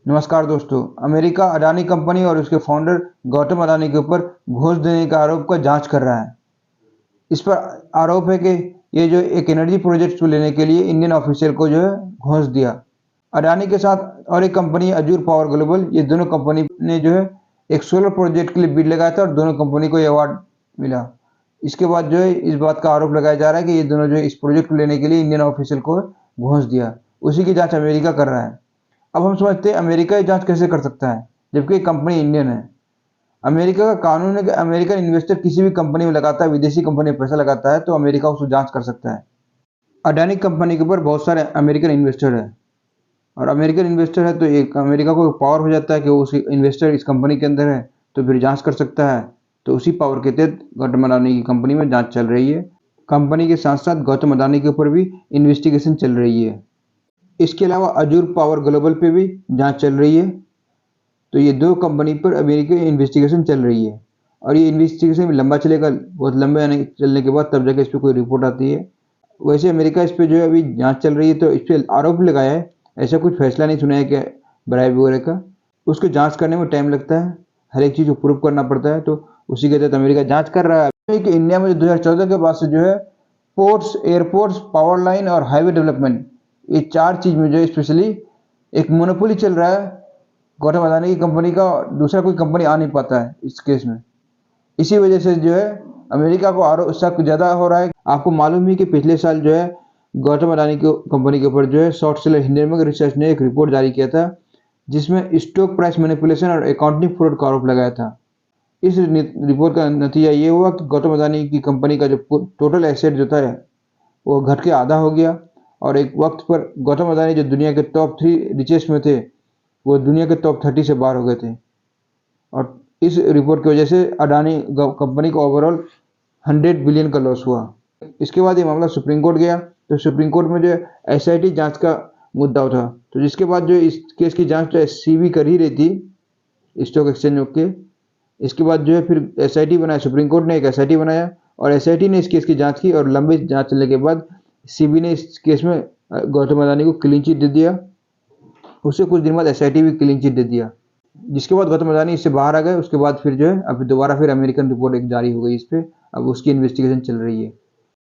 नमस्कार दोस्तों। America Adani company और उसके फाउंडर गौतम अडानी के ऊपर घूस देने का आरोप का जांच कर रहा है। इस पर आरोप है कि ये जो एक एनर्जी प्रोजेक्ट को लेने के लिए इंडियन ऑफिशियल को जो है घूस दिया। अडानी के साथ और एक कंपनी अजूर पावर ग्लोबल, ये दोनों कंपनी ने जो है एक सोलर प्रोजेक्ट के लिए बिड लगाया था और दोनों कंपनी को ये अवार्ड मिला। इसके बाद जो है इस बात का आरोप लगाया जा रहा है कि ये दोनों जो है इस प्रोजेक्ट को लेने के लिए इंडियन ऑफिशियल को घूस दिया। उसी की जांच अमेरिका कर रहा है। अब हम समझते हैं अमेरिका ये जांच कैसे कर सकता है जबकि कंपनी इंडियन है। अमेरिका का कानून है कि अमेरिकन इन्वेस्टर किसी भी कंपनी में लगाता है, विदेशी कंपनी में पैसा लगाता है तो अमेरिका उसको जांच कर सकता है। अडानी कंपनी के ऊपर बहुत सारे अमेरिकन इन्वेस्टर है और अमेरिकन इन्वेस्टर है तो एक अमेरिका को पावर हो जाता है कि वो उसी इन्वेस्टर इस कंपनी के अंदर है तो फिर जांच कर सकता है। तो उसी पावर के तहत गौतम अडानी की कंपनी में जांच चल रही है। कंपनी के साथ साथ गौतम अडानी के ऊपर भी इन्वेस्टिगेशन चल रही है। इसके अलावा अजूर पावर ग्लोबल पे भी जांच चल रही है। तो ये दो कंपनी पर अमेरिकी इन्वेस्टिगेशन चल रही है और ये इन्वेस्टिगेशन लंबा चलेगा। बहुत लंबे चलने के बाद तब जाकर इस पर कोई रिपोर्ट आती है। वैसे अमेरिका इस पर जो है अभी जांच चल रही है तो इस पर आरोप लगाया है, ऐसा कुछ फैसला नहीं सुना है कि ब्राइब वगैरह का। उसको जांच करने में टाइम लगता है, हर एक चीज़ को प्रूव करना पड़ता है। तो उसी के तहत अमेरिका जांच कर रहा है कि इंडिया में 2014 के बाद से जो है पोर्ट्स, एयरपोर्ट्स, पावर लाइन और हाईवे डेवलपमेंट, ये चार चीज़ में जो है स्पेशली एक मोनोपोली चल रहा है गौतम अडानी की कंपनी का। दूसरा कोई कंपनी आ नहीं पाता है इस केस में। इसी वजह से जो है अमेरिका को आरोप शक ज़्यादा हो रहा है। आपको मालूम ही कि पिछले साल जो है गौतम अडानी की कंपनी के ऊपर जो है शॉर्ट सेलर हिंडनबर्ग रिसर्च ने एक रिपोर्ट जारी किया था जिसमें स्टॉक प्राइस मैनिपुलेशन और अकाउंटिंग फ्रॉड का आरोप लगाया था। इस रिपोर्ट का नतीजा ये हुआ कि गौतम अडानी की कंपनी का जो टोटल एसेट जो था वो घट के आधा हो गया और एक वक्त पर गौतम अडानी जो दुनिया के टॉप 3 रिचेस्ट में थे वो दुनिया के टॉप 30 से बाहर हो गए थे। और इस रिपोर्ट की वजह से अडानी कंपनी को ओवरऑल 100 बिलियन का लॉस हुआ। इसके बाद ये मामला सुप्रीम कोर्ट गया तो सुप्रीम कोर्ट में जो एसआईटी जांच का मुद्दा उठा। तो जिसके बाद जो इस केस की जांच तो एससीबी कर ही रही थी, स्टॉक एक्सचेंज के। इसके बाद जो है फिर एसआईटी बनाया, सुप्रीम कोर्ट ने एक एसआईटी बनाया और एसआईटी ने इस केस की जांच की और लंबी जांच चलने के बाद सीबी ने इस केस में गौतम अडानी को क्लीन चिट दे दिया। उससे कुछ दिन बाद एसआईटी भी क्लीन चिट दे दिया, जिसके बाद गौतम अडानी इससे बाहर आ गए। उसके बाद फिर जो है अब दोबारा फिर अमेरिकन रिपोर्ट एक जारी हो गई इस पर। अब उसकी इन्वेस्टिगेशन चल रही है।